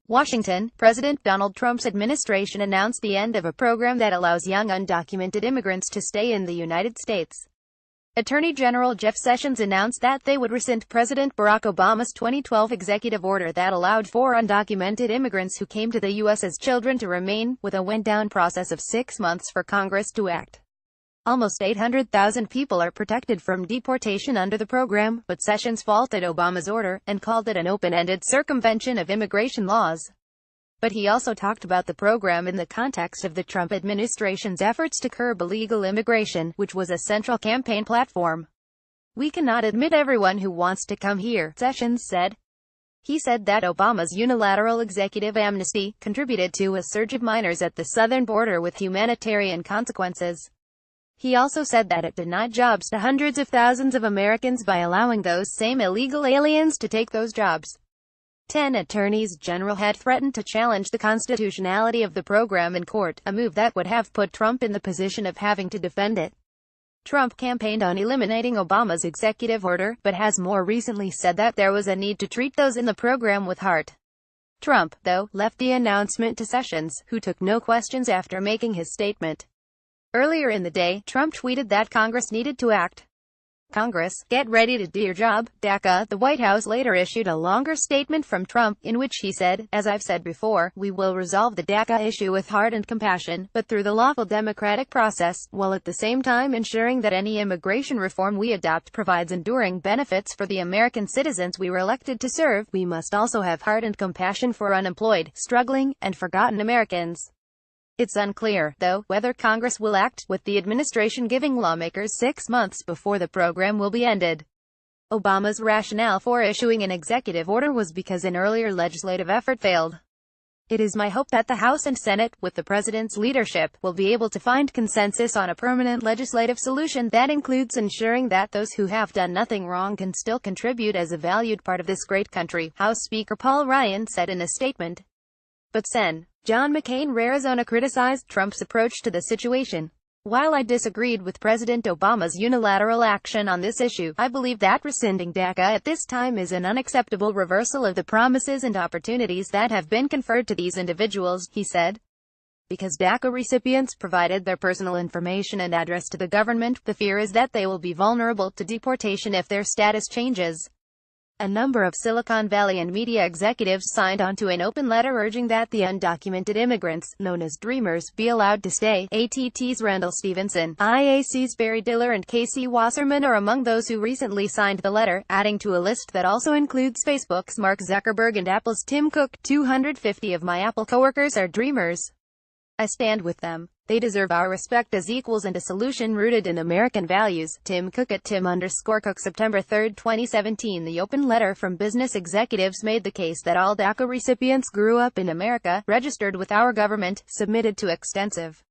Washington, President Donald Trump's administration announced the end of a program that allows young undocumented immigrants to stay in the United States. Attorney General Jeff Sessions announced that they would rescind President Barack Obama's 2012 executive order that allowed 4 undocumented immigrants who came to the U.S. as children to remain, with a went-down process of 6 months for Congress to act. Almost 800,000 people are protected from deportation under the program, but Sessions faulted Obama's order, and called it an open-ended circumvention of immigration laws. But he also talked about the program in the context of the Trump administration's efforts to curb illegal immigration, which was a central campaign platform. "We cannot admit everyone who wants to come here," Sessions said. He said that Obama's unilateral executive amnesty contributed to a surge of minors at the southern border with humanitarian consequences. He also said that it denied jobs to hundreds of thousands of Americans by allowing those same illegal aliens to take those jobs. 10 attorneys general had threatened to challenge the constitutionality of the program in court, a move that would have put Trump in the position of having to defend it. Trump campaigned on eliminating Obama's executive order, but has more recently said that there was a need to treat those in the program with heart. Trump, though, left the announcement to Sessions, who took no questions after making his statement. Earlier in the day, Trump tweeted that Congress needed to act. "Congress, get ready to do your job, DACA." The White House later issued a longer statement from Trump, in which he said, "As I've said before, we will resolve the DACA issue with heart and compassion, but through the lawful democratic process, while at the same time ensuring that any immigration reform we adopt provides enduring benefits for the American citizens we were elected to serve. We must also have heart and compassion for unemployed, struggling, and forgotten Americans." It's unclear, though, whether Congress will act, with the administration giving lawmakers 6 months before the program will be ended. Obama's rationale for issuing an executive order was because an earlier legislative effort failed. "It is my hope that the House and Senate, with the President's leadership, will be able to find consensus on a permanent legislative solution that includes ensuring that those who have done nothing wrong can still contribute as a valued part of this great country," House Speaker Paul Ryan said in a statement. But Sen. John McCain of Arizona criticized Trump's approach to the situation. "While I disagreed with President Obama's unilateral action on this issue, I believe that rescinding DACA at this time is an unacceptable reversal of the promises and opportunities that have been conferred to these individuals," he said. Because DACA recipients provided their personal information and address to the government, the fear is that they will be vulnerable to deportation if their status changes. A number of Silicon Valley and media executives signed on to an open letter urging that the undocumented immigrants, known as Dreamers, be allowed to stay. ATT's Randall Stevenson, IAC's Barry Diller and Casey Wasserman are among those who recently signed the letter, adding to a list that also includes Facebook's Mark Zuckerberg and Apple's Tim Cook. "250 of my Apple coworkers are Dreamers. I stand with them. They deserve our respect as equals and a solution rooted in American values." Tim Cook at Tim_Cook September 3, 2017. The open letter from business executives made the case that all DACA recipients grew up in America, registered with our government, submitted to extensive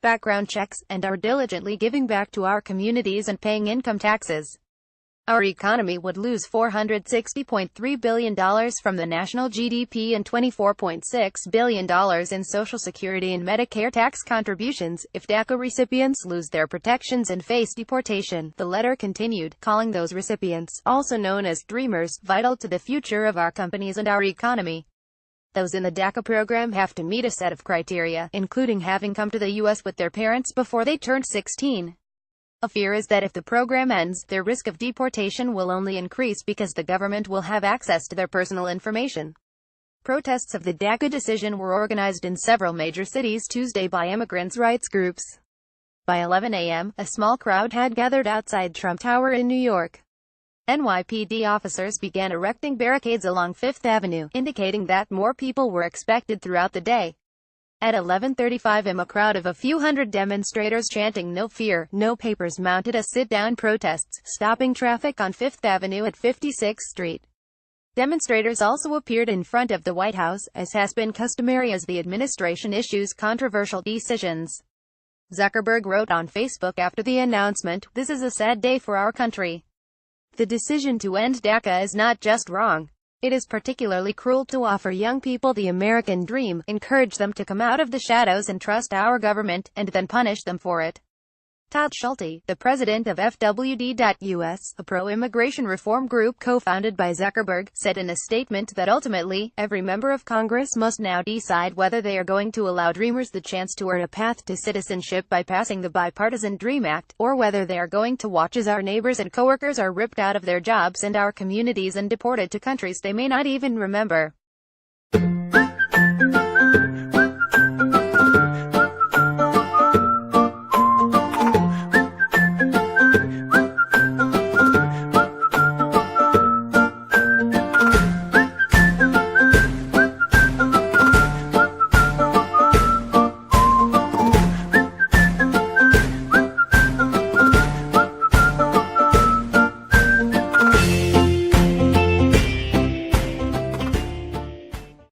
background checks, and are diligently giving back to our communities and paying income taxes. Our economy would lose $460.3 billion from the national GDP and $24.6 billion in Social Security and Medicare tax contributions if DACA recipients lose their protections and face deportation. The letter continued, calling those recipients, also known as Dreamers, vital to the future of our companies and our economy. Those in the DACA program have to meet a set of criteria, including having come to the U.S. with their parents before they turned 16. A fear is that if the program ends, their risk of deportation will only increase because the government will have access to their personal information. Protests of the DACA decision were organized in several major cities Tuesday by immigrants' rights groups. By 11 a.m., a small crowd had gathered outside Trump Tower in New York. NYPD officers began erecting barricades along Fifth Avenue, indicating that more people were expected throughout the day. At 11:35 am, a crowd of a few hundred demonstrators chanting "No Fear, No Papers" mounted a sit-down protests, stopping traffic on Fifth Avenue at 56th Street. Demonstrators also appeared in front of the White House, as has been customary as the administration issues controversial decisions. Zuckerberg wrote on Facebook after the announcement, "This is a sad day for our country. The decision to end DACA is not just wrong. It is particularly cruel to offer young people the American dream, encourage them to come out of the shadows and trust our government, and then punish them for it." Todd Schulte, the president of FWD.US, a pro-immigration reform group co-founded by Zuckerberg, said in a statement that ultimately, every member of Congress must now decide whether they are going to allow Dreamers the chance to earn a path to citizenship by passing the bipartisan DREAM Act, or whether they are going to watch as our neighbors and coworkers are ripped out of their jobs and our communities and deported to countries they may not even remember.